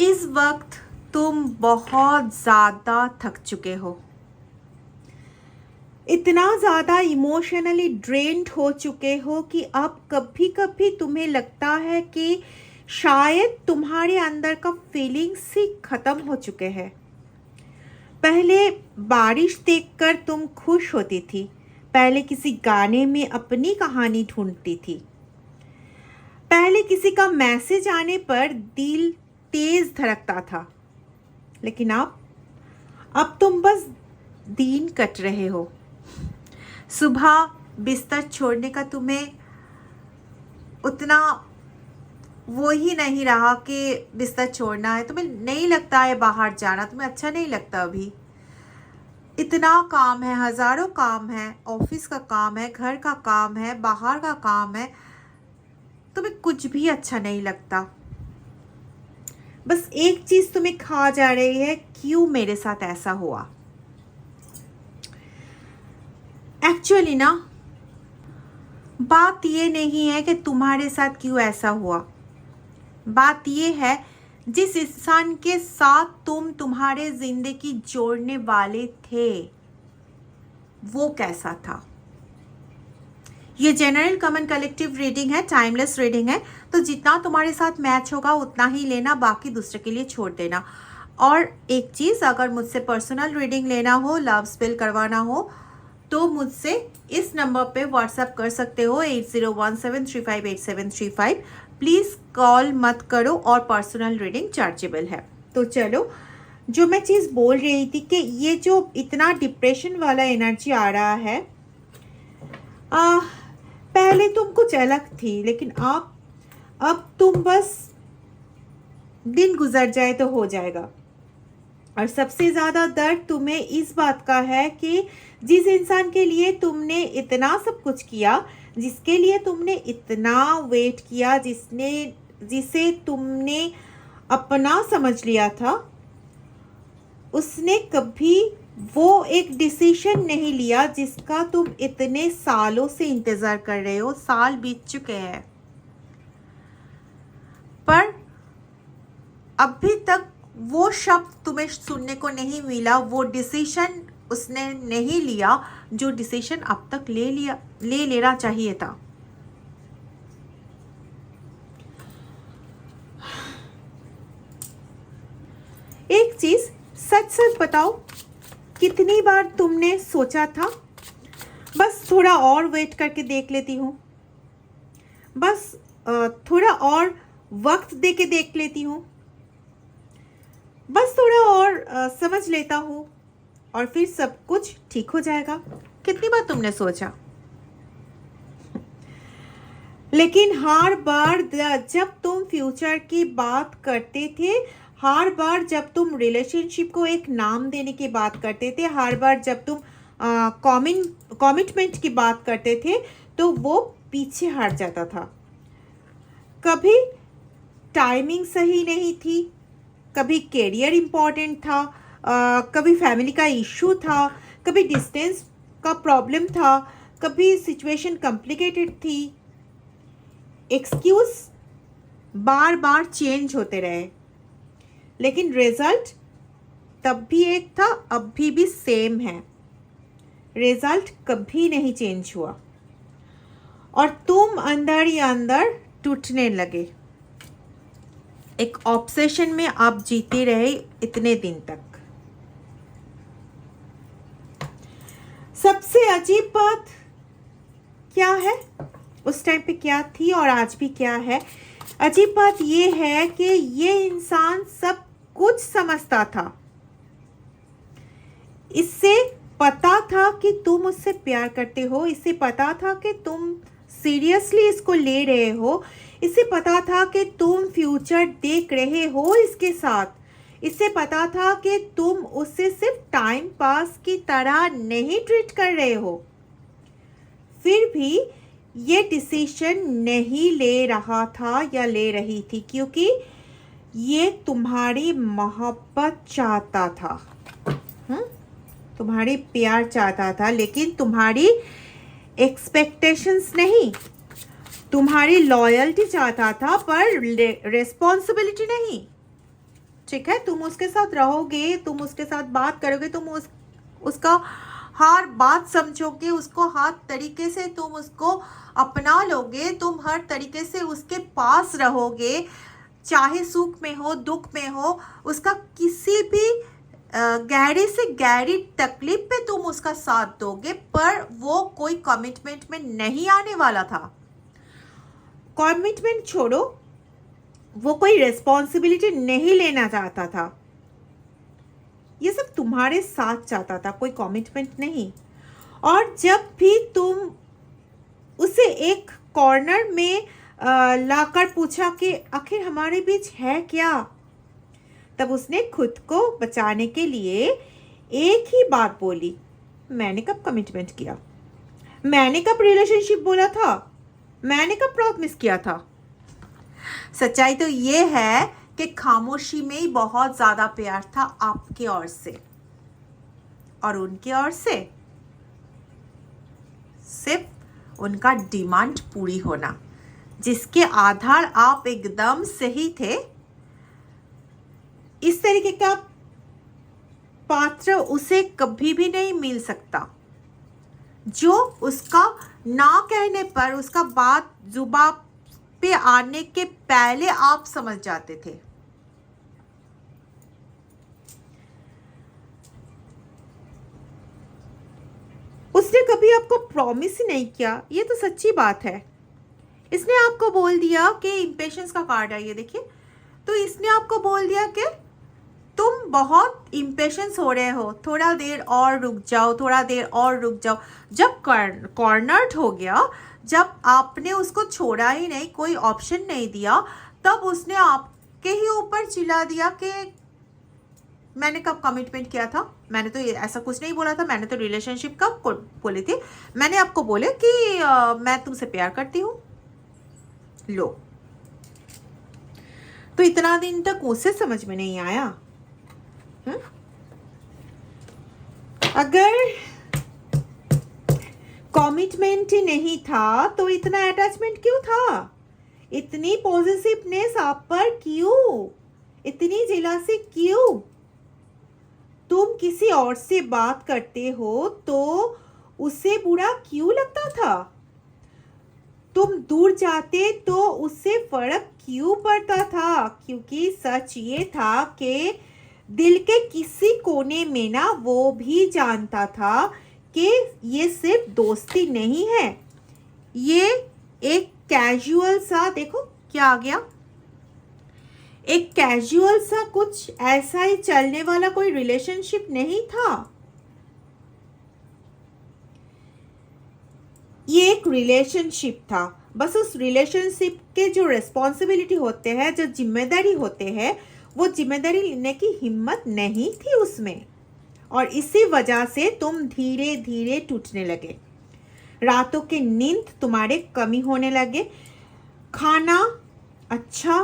इस वक्त तुम बहुत ज़्यादा थक चुके हो, इतना ज़्यादा इमोशनली ड्रेन्ड हो चुके हो कि अब कभी कभी तुम्हें लगता है कि शायद तुम्हारे अंदर का फीलिंग्स ही ख़त्म हो चुके हैं। पहले बारिश देखकर तुम खुश होती थी, पहले किसी गाने में अपनी कहानी ढूंढती थी, पहले किसी का मैसेज आने पर दिल तेज धड़कता था, लेकिन अब तुम बस दिन कट रहे हो। सुबह बिस्तर छोड़ने का तुम्हें उतना वो ही नहीं रहा कि बिस्तर छोड़ना है, तुम्हें नहीं लगता है बाहर जाना, तुम्हें अच्छा नहीं लगता। अभी इतना काम है, हज़ारों काम है, ऑफिस का काम है, घर का काम है, बाहर का काम है, तुम्हें कुछ भी अच्छा नहीं लगता। बस एक चीज़ तुम्हें खा जा रही है, क्यों मेरे साथ ऐसा हुआ। एक्चुअली ना, बात ये नहीं है कि तुम्हारे साथ क्यों ऐसा हुआ, बात ये है जिस इंसान के साथ तुम तुम्हारे जिंदगी जोड़ने वाले थे वो कैसा था। ये जनरल कॉमन कलेक्टिव रीडिंग है, टाइमलेस रीडिंग है, तो जितना तुम्हारे साथ मैच होगा उतना ही लेना, बाकी दूसरे के लिए छोड़ देना। और एक चीज़, अगर मुझसे पर्सनल रीडिंग लेना हो, लव स्पेल करवाना हो, तो मुझसे इस नंबर पे व्हाट्सएप कर सकते हो 8017358735। प्लीज़ कॉल मत करो और पर्सनल रीडिंग चार्जेबल है। तो चलो, जो मैं चीज़ बोल रही थी कि ये जो इतना डिप्रेशन वाला एनर्जी आ रहा है, पहले तुम कुछ अलग थी, लेकिन अब तुम बस दिन गुजर जाए तो हो जाएगा। और सबसे ज़्यादा दर्द तुम्हें इस बात का है कि जिस इंसान के लिए तुमने इतना सब कुछ किया, जिसके लिए तुमने इतना वेट किया, जिसे तुमने अपना समझ लिया था, उसने कभी वो एक डिसीजन नहीं लिया जिसका तुम इतने सालों से इंतज़ार कर रहे हो। साल बीत चुके हैं, पर अभी तक वो शब्द तुम्हें सुनने को नहीं मिला, वो डिसीजन उसने नहीं लिया जो डिसीजन अब तक ले लेना चाहिए था। एक चीज सच सच बताओ, कितनी बार तुमने सोचा था बस थोड़ा और वेट करके देख लेती हूँ, बस थोड़ा और वक्त दे के देख लेती हूँ, बस थोड़ा और समझ लेता हूँ और फिर सब कुछ ठीक हो जाएगा। कितनी बार तुमने सोचा। लेकिन हर बार जब तुम फ्यूचर की बात करते थे, हर बार जब तुम रिलेशनशिप को एक नाम देने की बात करते थे, हर बार जब तुम कमिटमेंट की बात करते थे, तो वो पीछे हट जाता था। कभी टाइमिंग सही नहीं थी, कभी कैरियर इम्पोर्टेंट था, कभी फैमिली का इशू था, कभी डिस्टेंस का प्रॉब्लम था, कभी सिचुएशन कॉम्प्लिकेटेड थी। एक्सक्यूज बार बार चेंज होते रहे, लेकिन रिजल्ट तब भी एक था, अभी भी सेम है। रिजल्ट कभी नहीं चेंज हुआ और तुम अंदर ही अंदर टूटने लगे। एक ऑब्सेशन में आप जीते रहे इतने दिन तक। सबसे अजीब बात क्या है, उस टाइम पे क्या थी और आज भी क्या है। अजीब बात ये है कि ये इंसान सब कुछ समझता था, इससे पता था कि तुम उससे प्यार करते हो, इससे पता था कि तुम सीरियसली इसको ले रहे हो, इसे पता था कि तुम फ्यूचर देख रहे हो इसके साथ, इससे पता था कि तुम उससे सिर्फ टाइम पास की तरह नहीं ट्रीट कर रहे हो। फिर भी ये डिसीजन नहीं ले रहा था या ले रही थी, क्योंकि ये तुम्हारी मोहब्बत चाहता था, तुम्हारी प्यार चाहता था, लेकिन तुम्हारी एक्सपेक्टेशंस नहीं, तुम्हारी लॉयल्टी चाहता था, पर रिस्पॉन्सिबिलिटी नहीं। ठीक है, तुम उसके साथ रहोगे, तुम उसके साथ बात करोगे, तुम उसका हर बात समझोगे, उसको हर तरीके से तुम उसको अपना लोगे, तुम हर तरीके से उसके पास रहोगे, चाहे सुख में हो दुख में हो, उसका किसी भी गहरी से गहरी तकलीफ पे तुम उसका साथ दोगे, पर वो कोई कमिटमेंट में नहीं आने वाला था। कमिटमेंट छोड़ो, वो कोई रिस्पॉन्सिबिलिटी नहीं लेना चाहता था, ये सब तुम्हारे साथ चाहता था, कोई कमिटमेंट नहीं। और जब भी तुम उसे एक कॉर्नर में लाकर पूछा कि आखिर हमारे बीच है क्या, तब उसने खुद को बचाने के लिए एक ही बात बोली, मैंने कब कमिटमेंट किया, मैंने कब रिलेशनशिप बोला था, मैंने कब प्रॉमिस किया था। सच्चाई तो ये है कि खामोशी में ही बहुत ज्यादा प्यार था आपके ओर से, और उनके ओर से सिर्फ उनका डिमांड पूरी होना, जिसके आधार आप एकदम सही थे। इस तरीके का पात्र उसे कभी भी नहीं मिल सकता, जो उसका ना कहने पर, उसका बात जुबान पे आने के पहले आप समझ जाते थे। उसने कभी आपको प्रॉमिस ही नहीं किया, ये तो सच्ची बात है। इसने आपको बोल दिया कि इम्पेशंस का कार्ड है ये देखिए, तो इसने आपको बोल दिया कि तुम बहुत इम्पेशंस हो रहे हो, थोड़ा देर और रुक जाओ, थोड़ा देर और रुक जाओ। जब कॉर्नर्ड हो गया, जब आपने उसको छोड़ा ही नहीं, कोई ऑप्शन नहीं दिया, तब उसने आपके ही ऊपर चिल्ला दिया कि मैंने कब कमिटमेंट किया था, मैंने तो ये ऐसा कुछ नहीं बोला था, मैंने तो रिलेशनशिप कब बोली थी, मैंने आपको बोले कि मैं तुमसे प्यार करती हूँ। लो, तो इतना दिन तक उसे समझ में नहीं आया। अगर कमिटमेंट ही नहीं था तो इतना अटैचमेंट क्यों था, इतनी पॉजिटिवनेस आप पर क्यों, इतनी जेलसी क्यों। तुम किसी और से बात करते हो तो उसे बुरा क्यों लगता था, तुम दूर जाते तो उससे फर्क क्यों पड़ता था, क्योंकि सच ये था कि दिल के किसी कोने में ना वो भी जानता था कि ये सिर्फ दोस्ती नहीं है, ये एक कैजुअल सा, देखो क्या आ गया, एक कैजुअल सा, कुछ ऐसा ही चलने वाला कोई रिलेशनशिप नहीं था। ये एक रिलेशनशिप था, बस उस रिलेशनशिप के जो रिस्पॉन्सिबिलिटी होते हैं, जो जिम्मेदारी होते हैं, वो जिम्मेदारी लेने की हिम्मत नहीं थी उसमें, और इसी वजह से तुम धीरे धीरे टूटने लगे, रातों की नींद तुम्हारे कमी होने लगे, खाना अच्छा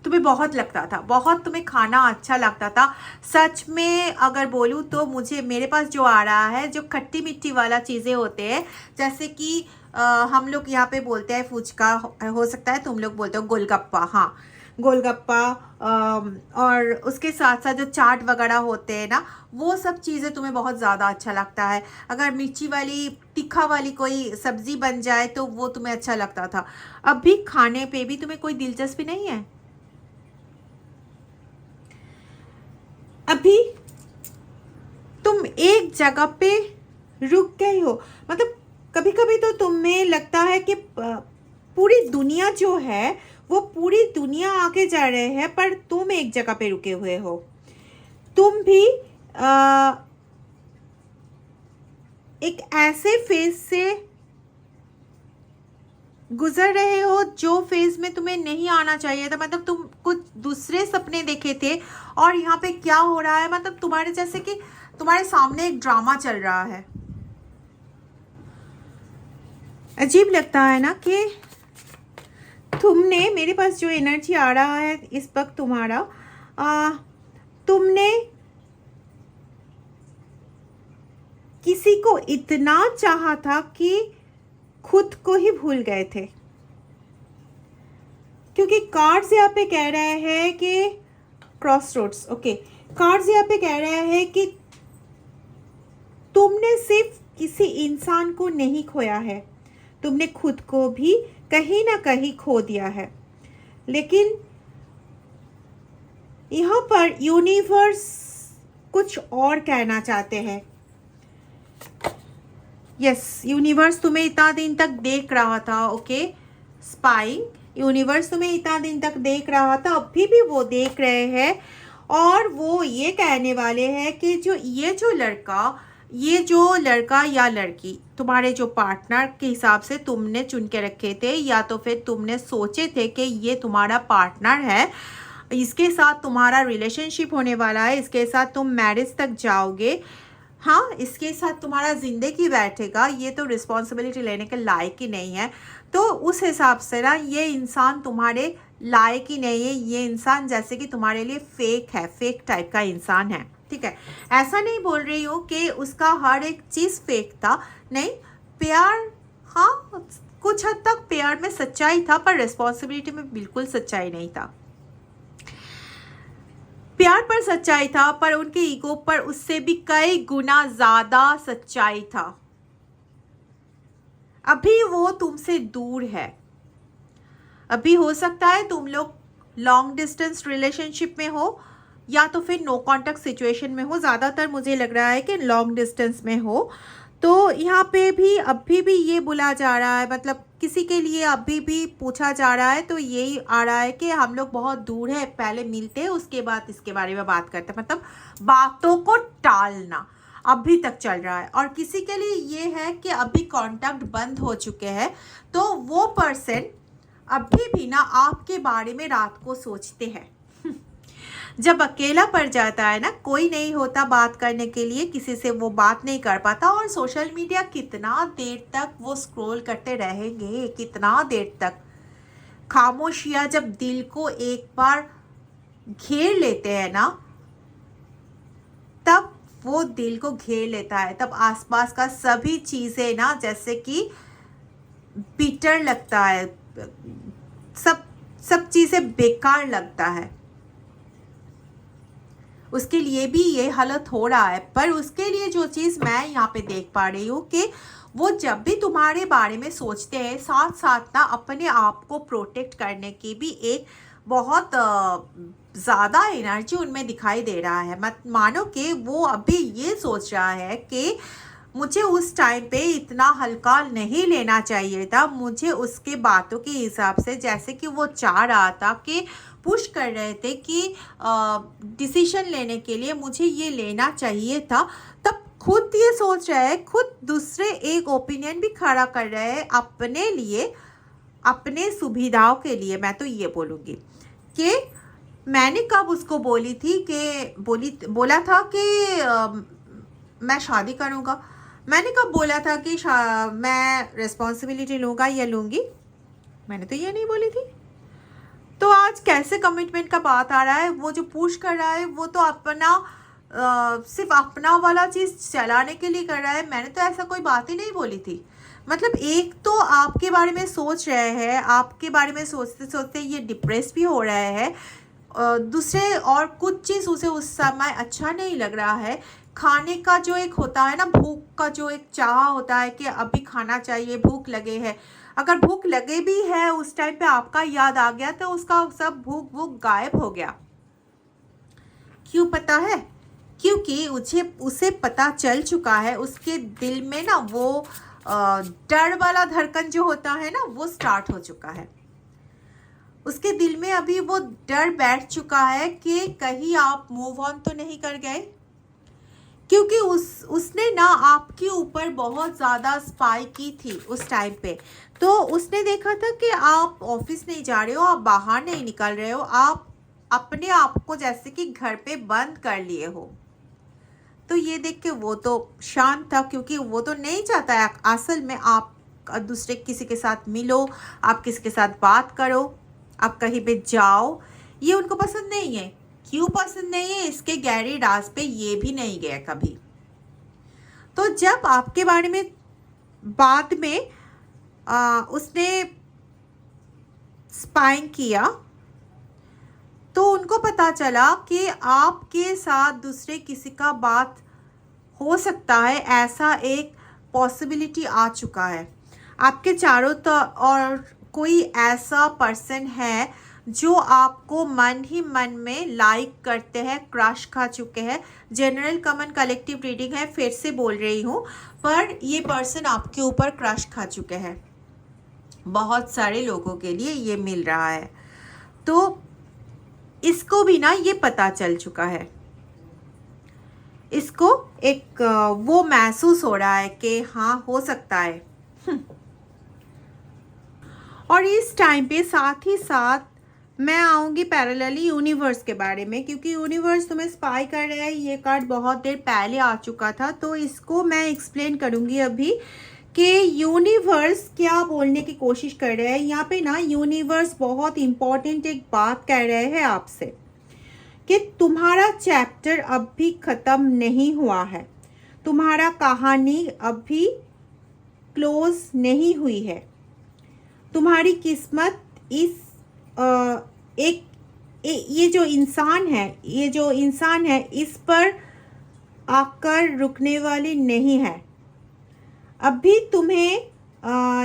तुम्हें बहुत लगता था, बहुत तुम्हें खाना अच्छा लगता था। सच में अगर बोलूँ तो मुझे, मेरे पास जो आ रहा है, जो खट्टी मिट्टी वाला चीज़ें होते हैं, जैसे कि हम लोग यहाँ पे बोलते हैं फुचका, हो सकता है तुम लोग बोलते हो गोलगप्पा, हाँ गोलगप्पा, और उसके साथ साथ जो चाट वगैरह होते हैं ना, वो सब चीज़ें तुम्हें बहुत ज़्यादा अच्छा लगता है। अगर मिर्ची वाली, तीखा वाली कोई सब्ज़ी बन जाए तो वो तुम्हें अच्छा लगता था। अभी खाने पे भी तुम्हें कोई दिलचस्पी नहीं है, अभी तुम एक जगह पे रुक गए हो। मतलब कभी कभी तो तुम्हें लगता है कि पूरी दुनिया जो है वो पूरी दुनिया आगे जा रहे हैं, पर तुम एक जगह पे रुके हुए हो। तुम भी एक ऐसे फेज से गुजर रहे हो जो फेज में तुम्हें नहीं आना चाहिए था। मतलब तुम कुछ दूसरे सपने देखे थे और यहाँ पे क्या हो रहा है, मतलब तुम्हारे जैसे कि तुम्हारे सामने एक ड्रामा चल रहा है। अजीब लगता है ना कि तुमने, मेरे पास जो एनर्जी आ रहा है इस वक्त तुम्हारा, तुमने किसी को इतना चाहा था कि खुद को ही भूल गए थे, क्योंकि कार्ड्स यहाँ पे कह रहे हैं कि क्रॉसरोड्स। ओके, कार्ड्स यहाँ पे कह रहा है कि तुमने सिर्फ किसी इंसान को नहीं खोया है, तुमने खुद को भी कहीं ना कहीं खो दिया है। लेकिन यहाँ पर यूनिवर्स कुछ और कहना चाहते हैं। यस, यूनिवर्स तुम्हें इतना दिन तक देख रहा था। ओके, स्पाइंग, यूनिवर्स तुम्हें इतना दिन तक देख रहा था, अभी भी वो देख रहे हैं और वो ये कहने वाले हैं कि ये जो लड़का या लड़की तुम्हारे जो पार्टनर के हिसाब से तुमने चुन के रखे थे, या तो फिर तुमने सोचे थे कि ये तुम्हारा पार्टनर है, इसके साथ तुम्हारा रिलेशनशिप होने वाला है, इसके साथ तुम मैरिज तक जाओगे, हाँ, इसके साथ तुम्हारा ज़िंदगी बैठेगा, ये तो रिस्पॉन्सिबिलिटी लेने के लायक ही नहीं है। तो उस हिसाब से ना ये इंसान तुम्हारे लायक ही नहीं है। ये इंसान जैसे कि तुम्हारे लिए फेक है, फेक टाइप का इंसान है। ठीक है, ऐसा नहीं बोल रही हूँ कि उसका हर एक चीज़ फेक था, नहीं, प्यार, हाँ, कुछ हद तक प्यार में सच्चाई था, पर रिस्पॉन्सिबिलिटी में बिल्कुल सच्चाई नहीं था। प्यार पर सच्चाई था, पर उनके ईगो पर उससे भी कई गुना ज़्यादा सच्चाई था। अभी वो तुमसे दूर है। अभी हो सकता है तुम लोग लॉन्ग डिस्टेंस रिलेशनशिप में हो, या तो फिर नो कॉन्टैक्ट सिचुएशन में हो। ज़्यादातर मुझे लग रहा है कि लॉन्ग डिस्टेंस में हो। तो यहाँ पे भी अभी भी ये बोला जा रहा है, मतलब किसी के लिए अभी भी पूछा जा रहा है, तो यही आ रहा है कि हम लोग बहुत दूर है, पहले मिलते हैं उसके बाद इसके बारे में बात करते हैं। मतलब बातों को टालना अभी तक चल रहा है। और किसी के लिए ये है कि अभी कांटेक्ट बंद हो चुके हैं, तो वो पर्सन अभी भी ना आपके बारे में रात को सोचते हैं। जब अकेला पड़ जाता है ना, कोई नहीं होता बात करने के लिए, किसी से वो बात नहीं कर पाता, और सोशल मीडिया कितना देर तक वो स्क्रॉल करते रहेंगे, कितना देर तक। खामोशियाँ जब दिल को एक बार घेर लेते हैं ना, तब वो दिल को घेर लेता है, तब आसपास का सभी चीज़ें ना जैसे कि बिटर लगता है, सब चीज़ें बेकार लगता है। उसके लिए भी ये हालत हो रहा है। पर उसके लिए जो चीज़ मैं यहाँ पे देख पा रही हूँ कि वो जब भी तुम्हारे बारे में सोचते हैं, साथ साथ ना अपने आप को प्रोटेक्ट करने की भी एक बहुत ज़्यादा एनर्जी उनमें दिखाई दे रहा है। मत मानो कि वो अभी ये सोच रहा है कि मुझे उस टाइम पे इतना हल्का नहीं लेना चाहिए था, मुझे उसके बातों के हिसाब से, जैसे कि वो चाह रहा था कि पुश कर रहे थे कि डिसीजन लेने के लिए मुझे ये लेना चाहिए था, तब खुद ये सोच रहा है, खुद दूसरे एक ओपिनियन भी खड़ा कर रहे हैं अपने लिए, अपने सुविधाओं के लिए। मैं तो ये बोलूँगी कि मैंने कब उसको बोली थी कि बोला था कि मैं शादी करूँगा, मैंने कब बोला था कि मैं रिस्पॉन्सिबिलिटी लूँगा या लूँगी, मैंने तो ये नहीं बोली थी। तो आज कैसे कमिटमेंट का बात आ रहा है? वो जो पुश कर रहा है वो तो अपना सिर्फ अपना वाला चीज़ चलाने के लिए कर रहा है। मैंने तो ऐसा कोई बात ही नहीं बोली थी। मतलब एक तो आपके बारे में सोच रहे हैं, आपके बारे में सोचते सोचते ये डिप्रेस भी हो रहे हैं, दूसरे और कुछ चीज़ उसे उस समय अच्छा नहीं लग रहा है। खाने का जो एक होता है ना, भूख का जो एक चाह होता है कि अभी खाना चाहिए, भूख लगे है, अगर भूख लगे भी है उस टाइम पे आपका याद आ गया तो उसका सब भूख गायब हो गया। क्यों पता है? क्योंकि उसे पता चल चुका है, उसके दिल में ना वो डर वाला धड़कन जो होता है ना, वो स्टार्ट हो चुका है। उसके दिल में अभी वो डर बैठ चुका है कि कहीं आप मूव ऑन तो नहीं कर गए, क्योंकि उसने ना आपके ऊपर बहुत ज़्यादा स्पाई की थी उस टाइम पे। तो उसने देखा था कि आप ऑफिस नहीं जा रहे हो, आप बाहर नहीं निकल रहे हो, आप अपने आप को जैसे कि घर पे बंद कर लिए हो। तो ये देख के वो तो शांत था, क्योंकि वो तो नहीं चाहता है असल में आप दूसरे किसी के साथ मिलो, आप किसी के साथ बात करो, आप कहीं पे जाओ, ये उनको पसंद नहीं है। क्यों पसंद नहीं है? इसके गहरे राज पे ये भी नहीं गया कभी। तो जब आपके बारे में बाद में उसने स्पाइंग किया, तो उनको पता चला कि आपके साथ दूसरे किसी का बात हो सकता है, ऐसा एक पॉसिबिलिटी आ चुका है। आपके चारों और कोई ऐसा पर्सन है जो आपको मन ही मन में लाइक करते हैं, क्रश खा चुके हैं। जनरल कॉमन कलेक्टिव रीडिंग है, फिर से बोल रही हूँ, पर ये पर्सन आपके ऊपर क्रश खा चुके हैं। बहुत सारे लोगों के लिए ये मिल रहा है, तो इसको भी ना ये पता चल चुका है। इसको एक वो महसूस हो रहा है कि हाँ हो सकता है। और इस टाइम पे साथ ही साथ मैं आऊँगी पैरेलली यूनिवर्स के बारे में, क्योंकि यूनिवर्स तुम्हें स्पाई कर रहा है। ये कार्ड बहुत देर पहले आ चुका था, तो इसको मैं एक्सप्लेन करूँगी अभी कि यूनिवर्स क्या बोलने की कोशिश कर रहा है। यहाँ पे ना यूनिवर्स बहुत इम्पॉर्टेंट एक बात कह रहे हैं आपसे कि तुम्हारा चैप्टर अब भी ख़त्म नहीं हुआ है, तुम्हारा कहानी अभी क्लोज नहीं हुई है। तुम्हारी किस्मत इस ये जो इंसान है इस पर आकर रुकने वाली नहीं है। अभी तुम्हें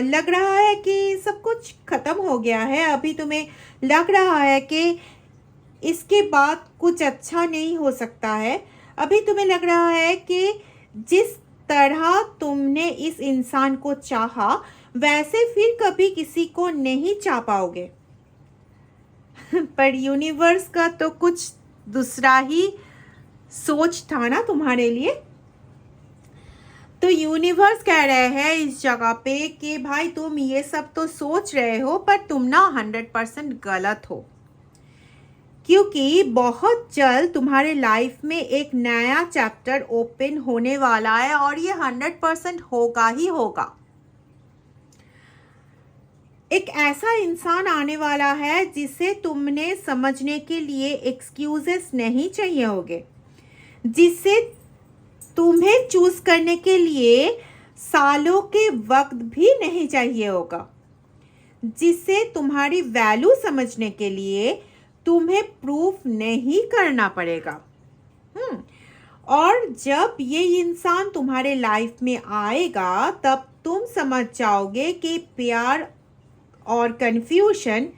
लग रहा है कि सब कुछ ख़त्म हो गया है, अभी तुम्हें लग रहा है कि इसके बाद कुछ अच्छा नहीं हो सकता है। अभी तुम्हें लग रहा है कि जिस तरह तुमने इस इंसान को चाहा वैसे फिर कभी किसी को नहीं चाह पाओगे। पर यूनिवर्स का तो कुछ दूसरा ही सोच था ना तुम्हारे लिए। तो यूनिवर्स कह रहे हैं इस जगह पे कि भाई तुम ये सब तो सोच रहे हो, पर तुम ना 100% गलत हो, क्योंकि बहुत जल्द तुम्हारे लाइफ में एक नया चैप्टर ओपन होने वाला है और ये 100% होगा ही होगा। एक ऐसा इंसान आने वाला है जिसे तुमने समझने के लिए एक्सक्यूजेस नहीं चाहिए होंगे, जिसे तुम्हें चूज करने के लिए सालों के वक्त भी नहीं चाहिए होगा, जिसे तुम्हारी वैल्यू समझने के लिए तुम्हें प्रूफ नहीं करना पड़ेगा। और जब ये इंसान तुम्हारे लाइफ में आएगा तब तुम समझ जाओगे कि प्यार और कन्फ्यूजन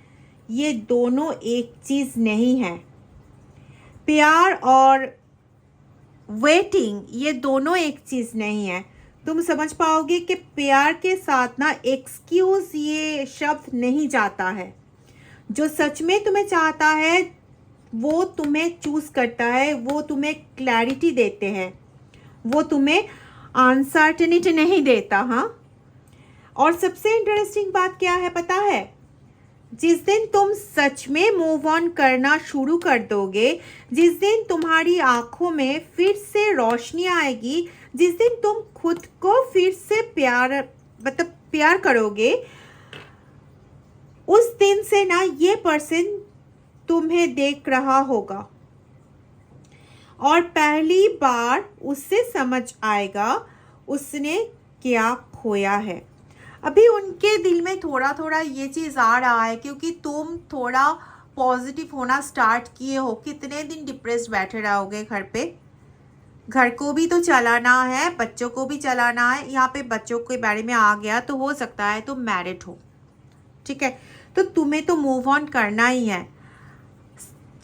ये दोनों एक चीज़ नहीं है। प्यार और वेटिंग ये दोनों एक चीज़ नहीं है। तुम समझ पाओगे कि प्यार के साथ ना एक्सक्यूज ये शब्द नहीं जाता है। जो सच में तुम्हें चाहता है वो तुम्हें चूज करता है, वो तुम्हें क्लैरिटी देते हैं, वो तुम्हें अनसर्टेनिटी नहीं देता। हाँ, और सबसे इंटरेस्टिंग बात क्या है पता है? जिस दिन तुम सच में मूव ऑन करना शुरू कर दोगे, जिस दिन तुम्हारी आंखों में फिर से रोशनी आएगी, जिस दिन तुम खुद को फिर से प्यार करोगे, उस दिन से ना ये पर्सन तुम्हें देख रहा होगा और पहली बार उससे समझ आएगा उसने क्या खोया है। अभी उनके दिल में थोड़ा थोड़ा ये चीज़ आ रहा है क्योंकि तुम थोड़ा पॉजिटिव होना स्टार्ट किए हो। कितने दिन डिप्रेस्ड बैठे रहोगे घर पे? घर को भी तो चलाना है, बच्चों को भी चलाना है। यहाँ पे बच्चों के बारे में आ गया तो हो सकता है तुम मैरिड हो, ठीक है, तो तुम्हें तो मूव ऑन करना ही है।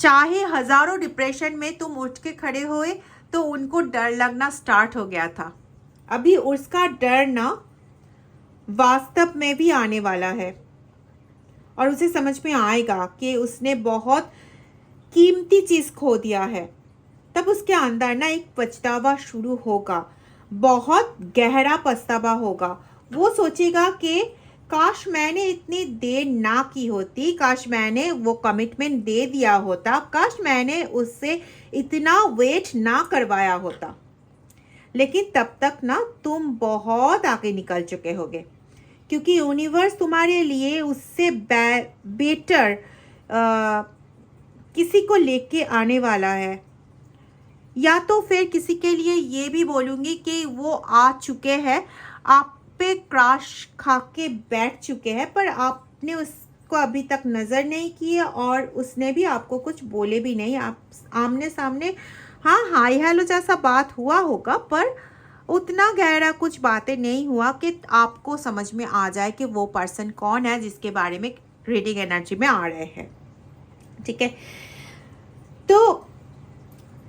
चाहे हज़ारों डिप्रेशन में तुम उठ के खड़े हुए तो उनको डर लगना स्टार्ट हो गया था। अभी उसका डर ना वास्तव में भी आने वाला है और उसे समझ में आएगा कि उसने बहुत कीमती चीज़ खो दिया है। तब उसके अंदर ना एक पछतावा शुरू होगा, बहुत गहरा पछतावा होगा। वो सोचेगा कि काश मैंने इतनी देर ना की होती, काश मैंने वो कमिटमेंट दे दिया होता, काश मैंने उससे इतना वेट ना करवाया होता। लेकिन तब तक ना तुम बहुत आगे निकल चुके होगे, क्योंकि यूनिवर्स तुम्हारे लिए उससे बेटर किसी को लेके आने वाला है। या तो फिर किसी के लिए ये भी बोलूँगी कि वो आ चुके हैं, आप पे क्रैश खा के बैठ चुके हैं, पर आपने आपको अभी तक नज़र नहीं किए और उसने भी आपको कुछ बोले भी नहीं। आप आमने सामने हाँ हाय हेलो जैसा बात हुआ होगा, पर उतना गहरा कुछ बातें नहीं हुआ कि आपको समझ में आ जाए कि वो पर्सन कौन है जिसके बारे में रीडिंग एनर्जी में आ रहे हैं। ठीक है, तो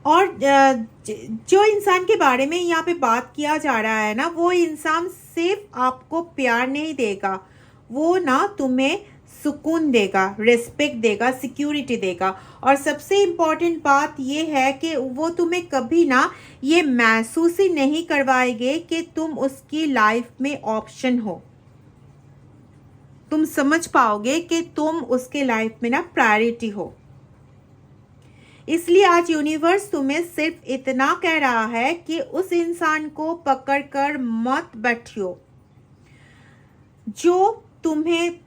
और जो इंसान के बारे में यहाँ पे बात किया जा रहा है ना, वो इंसान सिर्फ आपको प्यार नहीं देगा, वो ना तुम्हें सुकून देगा, रिस्पेक्ट देगा, सिक्योरिटी देगा। और सबसे इम्पॉर्टेंट बात ये है कि वो तुम्हें कभी ना ये महसूस ही नहीं करवाएंगे कि तुम उसकी लाइफ में ऑप्शन हो। तुम समझ पाओगे कि तुम उसके लाइफ में ना प्रायोरिटी हो। इसलिए आज यूनिवर्स तुम्हें सिर्फ इतना कह रहा है कि उस इंसान को पकड़कर मत बैठियो, जो तुम्हें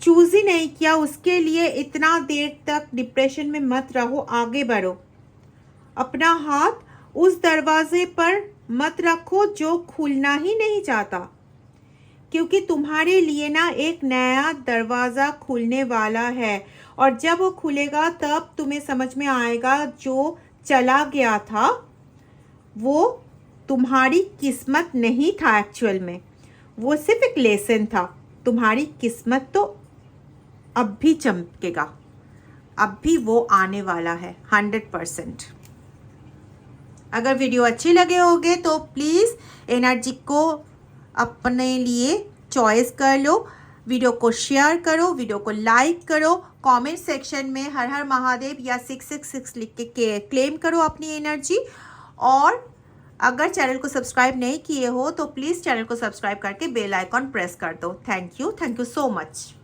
चूज ही नहीं किया। उसके लिए इतना देर तक डिप्रेशन में मत रहो, आगे बढ़ो। अपना हाथ उस दरवाजे पर मत रखो जो खुलना ही नहीं चाहता, क्योंकि तुम्हारे लिए ना एक नया दरवाज़ा खुलने वाला है। और जब वो खुलेगा तब तुम्हें समझ में आएगा जो चला गया था वो तुम्हारी किस्मत नहीं था, एक्चुअल में वो सिर्फ एक लेसन था। तुम्हारी किस्मत तो अब भी चमकेगा, अब भी वो आने वाला है 100%। अगर वीडियो अच्छी लगे होगे तो प्लीज़ एनर्जी को अपने लिए चॉइस कर लो, वीडियो को शेयर करो, वीडियो को लाइक करो, कमेंट सेक्शन में हर हर महादेव या 666 लिख के क्लेम करो अपनी एनर्जी। और अगर चैनल को सब्सक्राइब नहीं किए हो तो प्लीज़ चैनल को सब्सक्राइब करके बेल आइकॉन प्रेस कर दो। Thank you so much.